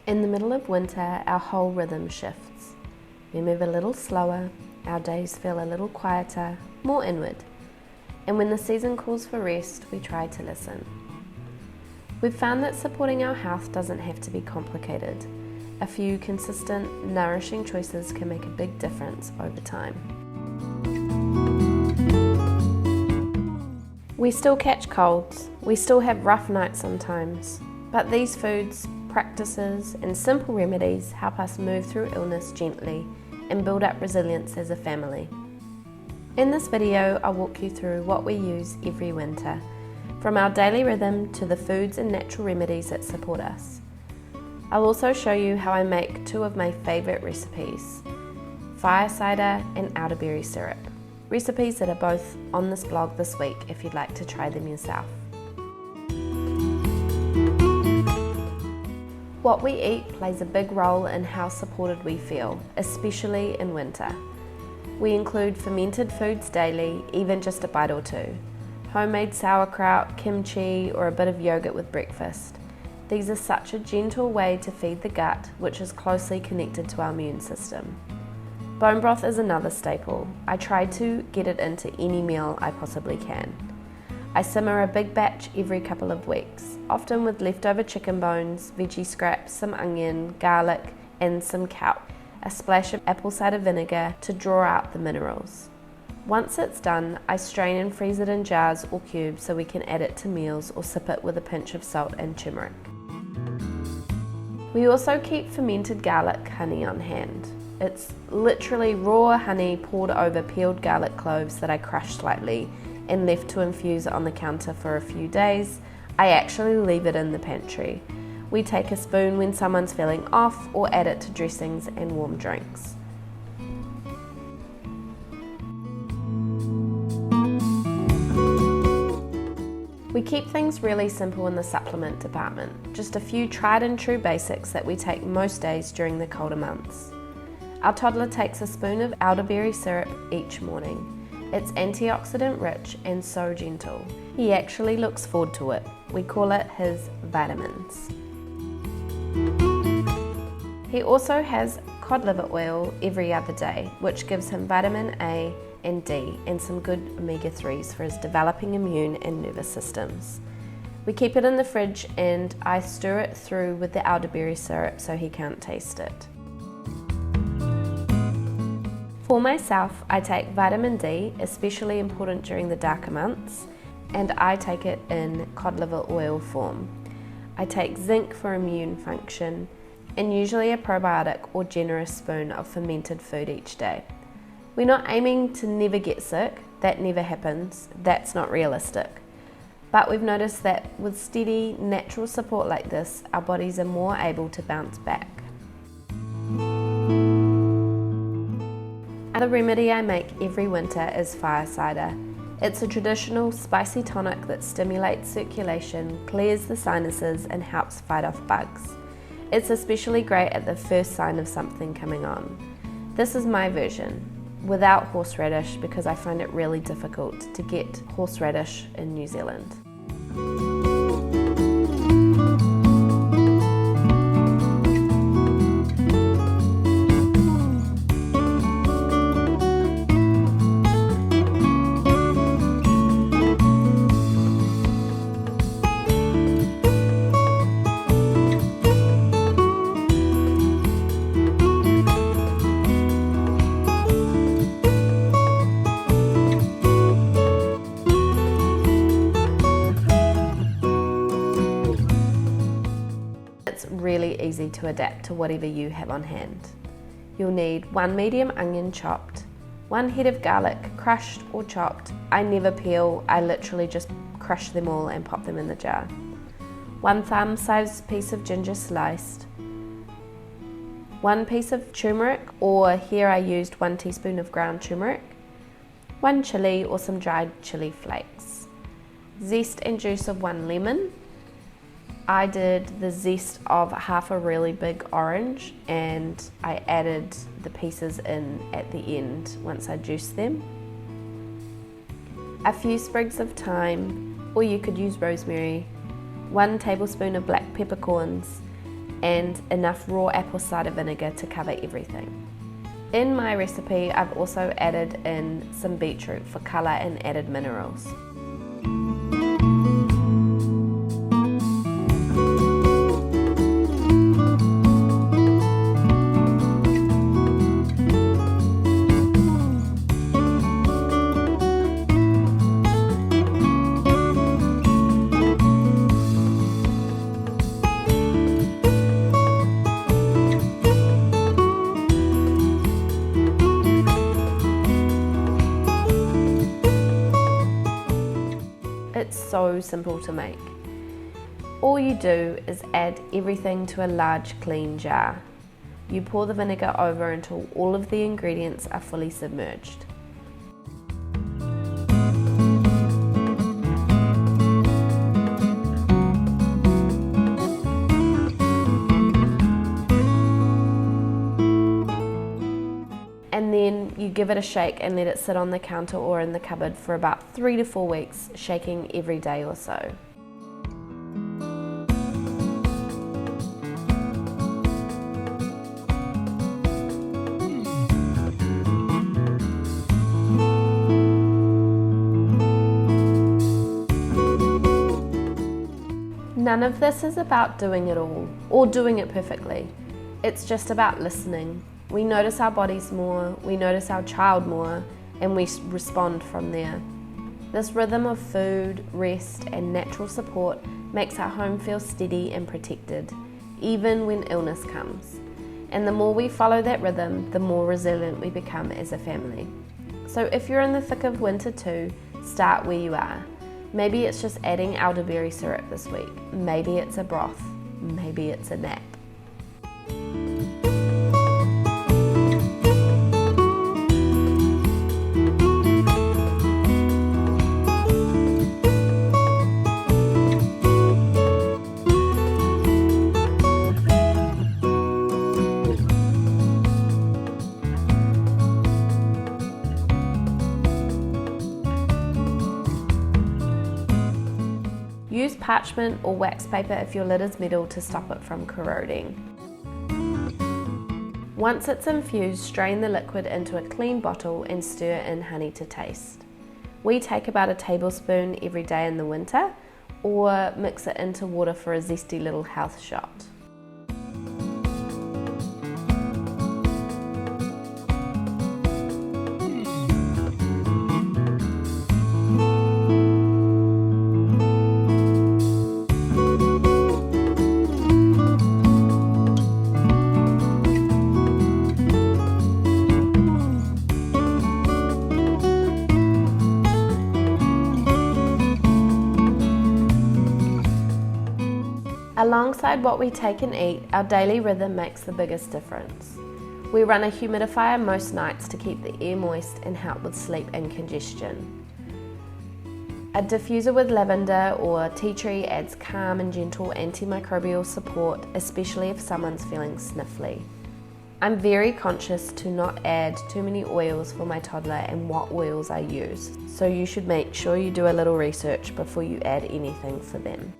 In the middle of winter, our whole rhythm shifts. We move a little slower, our days feel a little quieter, more inward. And when the season calls for rest, we try to listen. We've found that supporting our health doesn't have to be complicated. A few consistent, nourishing choices can make a big difference over time. We still catch colds, we still have rough nights sometimes, but these foods, practices and simple remedies help us move through illness gently and build up resilience as a family. In this video, I'll walk you through what we use every winter, from our daily rhythm to the foods and natural remedies that support us. I'll also show you how I make two of my favourite recipes, fire cider and elderberry syrup, recipes that are both on this blog this week if you'd like to try them yourself. What we eat plays a big role in how supported we feel, especially in winter. We include fermented foods daily, even just a bite or two. Homemade sauerkraut, kimchi, or a bit of yogurt with breakfast. These are such a gentle way to feed the gut, which is closely connected to our immune system. Bone broth is another staple. I try to get it into any meal I possibly can. I simmer a big batch every couple of weeks, often with leftover chicken bones, veggie scraps, some onion, garlic, and some kelp, a splash of apple cider vinegar to draw out the minerals. Once it's done, I strain and freeze it in jars or cubes so we can add it to meals or sip it with a pinch of salt and turmeric. We also keep fermented garlic honey on hand. It's literally raw honey poured over peeled garlic cloves that I crush slightly and left to infuse on the counter for a few days. I actually leave it in the pantry. We take a spoon when someone's feeling off or add it to dressings and warm drinks. We keep things really simple in the supplement department, just a few tried and true basics that we take most days during the colder months. Our toddler takes a spoon of elderberry syrup each morning. It's antioxidant rich and so gentle. He actually looks forward to it. We call it his vitamins. He also has cod liver oil every other day, which gives him vitamin A and D and some good omega-3s for his developing immune and nervous systems. We keep it in the fridge and I stir it through with the elderberry syrup so he can't taste it. For myself, I take vitamin D, especially important during the darker months, and I take it in cod liver oil form. I take zinc for immune function, and usually a probiotic or generous spoon of fermented food each day. We're not aiming to never get sick, that never happens, that's not realistic. But we've noticed that with steady, natural support like this, our bodies are more able to bounce back. Another remedy I make every winter is fire cider. It's a traditional spicy tonic that stimulates circulation, clears the sinuses and helps fight off bugs. It's especially great at the first sign of something coming on. This is my version, without horseradish because I find it really difficult to get horseradish in New Zealand. It's really easy to adapt to whatever you have on hand. You'll need 1 medium onion chopped, 1 head of garlic crushed or chopped. I never peel, I literally just crush them all and pop them in the jar. 1 thumb-sized piece of ginger sliced, 1 piece of turmeric, or here I used 1 teaspoon of ground turmeric, 1 chilli or some dried chili flakes, zest and juice of 1 lemon. I did the zest of half a really big orange and I added the pieces in at the end once I juiced them. A few sprigs of thyme, or you could use rosemary, 1 tablespoon of black peppercorns, and enough raw apple cider vinegar to cover everything. In my recipe, I've also added in some beetroot for colour and added minerals. It's so simple to make. All you do is add everything to a large clean jar. You pour the vinegar over until all of the ingredients are fully submerged. And then you give it a shake and let it sit on the counter or in the cupboard for about 3 to 4 weeks, shaking every day or so. None of this is about doing it all or doing it perfectly. It's just about listening. We notice our bodies more, we notice our child more, and we respond from there. This rhythm of food, rest, and natural support makes our home feel steady and protected, even when illness comes. And the more we follow that rhythm, the more resilient we become as a family. So if you're in the thick of winter too, start where you are. Maybe it's just adding elderberry syrup this week. Maybe it's a broth. Maybe it's a nap. Use parchment or wax paper if your lid is metal to stop it from corroding. Once it's infused, strain the liquid into a clean bottle and stir in honey to taste. We take about a tablespoon every day in the winter, or mix it into water for a zesty little health shot. Alongside what we take and eat, our daily rhythm makes the biggest difference. We run a humidifier most nights to keep the air moist and help with sleep and congestion. A diffuser with lavender or tea tree adds calm and gentle antimicrobial support, especially if someone's feeling sniffly. I'm very conscious to not add too many oils for my toddler and what oils I use, so you should make sure you do a little research before you add anything for them.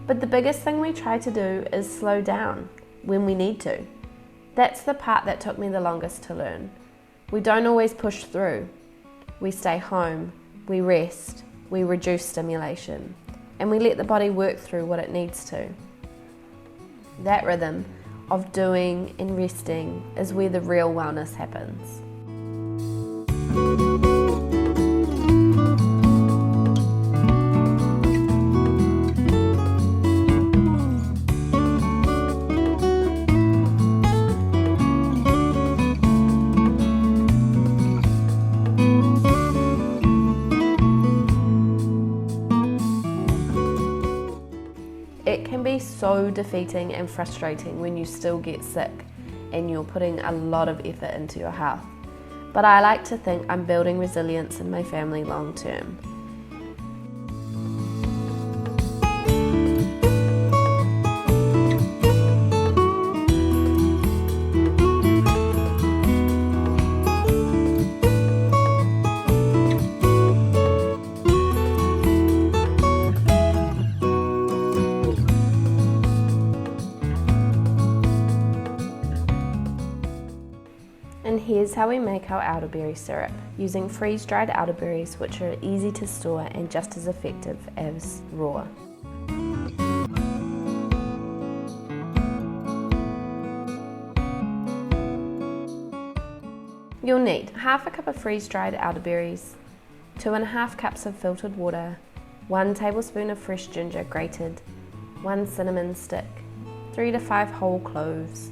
But the biggest thing we try to do is slow down when we need to. That's the part that took me the longest to learn. We don't always push through. We stay home, we rest, we reduce stimulation, and we let the body work through what it needs to. That rhythm of doing and resting is where the real wellness happens. It can be so defeating and frustrating when you still get sick and you're putting a lot of effort into your health. but I like to think I'm building resilience in my family long term. And here's how we make our elderberry syrup, using freeze-dried elderberries, which are easy to store and just as effective as raw. You'll need half a cup of freeze-dried elderberries, 2.5 cups of filtered water, 1 tablespoon of fresh ginger grated, 1 cinnamon stick, 3 to 5 whole cloves.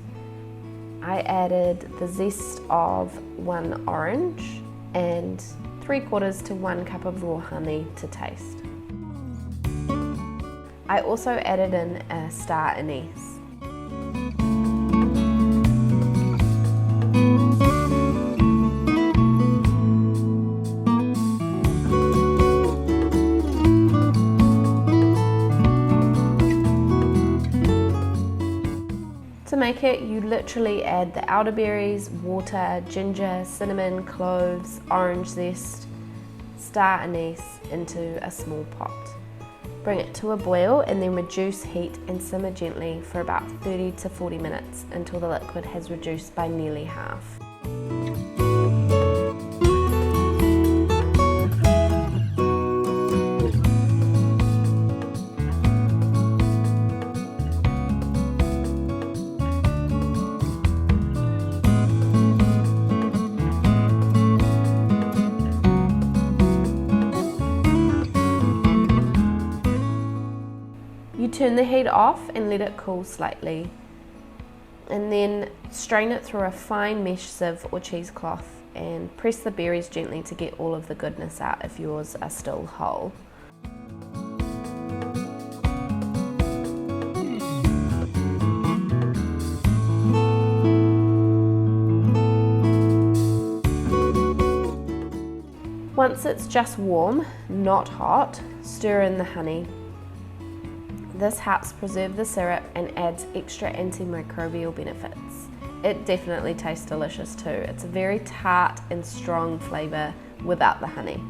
I added the zest of 1 orange and 3/4 to 1 cup of raw honey to taste. I also added in a star anise. To make it, you literally add the elderberries, water, ginger, cinnamon, cloves, orange zest, star anise into a small pot. Bring it to a boil and then reduce heat and simmer gently for about 30 to 40 minutes until the liquid has reduced by nearly half. You turn the heat off and let it cool slightly, and then strain it through a fine mesh sieve or cheesecloth and press the berries gently to get all of the goodness out if yours are still whole. Once it's just warm, not hot, stir in the honey. This helps preserve the syrup and adds extra antimicrobial benefits. It definitely tastes delicious too. It's a very tart and strong flavour without the honey.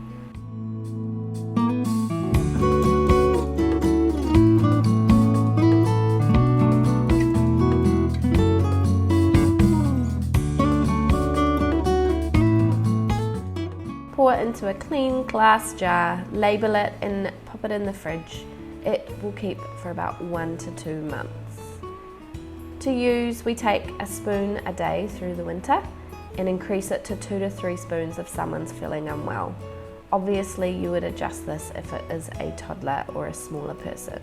Pour it into a clean glass jar, label it and pop it in the fridge. It will keep for about 1 to 2 months. To use, we take a spoon a day through the winter and increase it to 2 to 3 spoons if someone's feeling unwell. Obviously, you would adjust this if it is a toddler or a smaller person.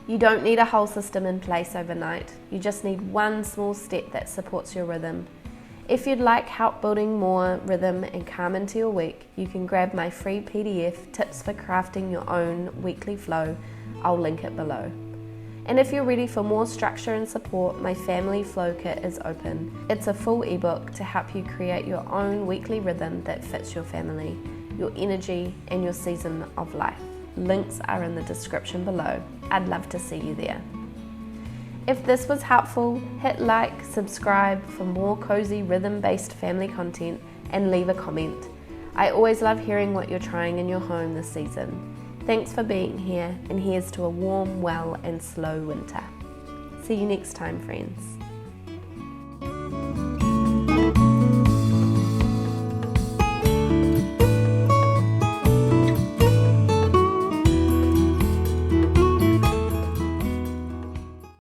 You don't need a whole system in place overnight. You just need one small step that supports your rhythm. If you'd like help building more rhythm and calm into your week, you can grab my free PDF, Tips for Crafting Your Own Weekly Flow. I'll link it below. And if you're ready for more structure and support, my Family Flow Kit is open. It's a full ebook to help you create your own weekly rhythm that fits your family, your energy, and your season of life. Links are in the description below. I'd love to see you there. If this was helpful, hit like, subscribe for more cozy rhythm-based family content, and leave a comment. I always love hearing what you're trying in your home this season. Thanks for being here, and here's to a warm, well, and slow winter. See you next time, friends.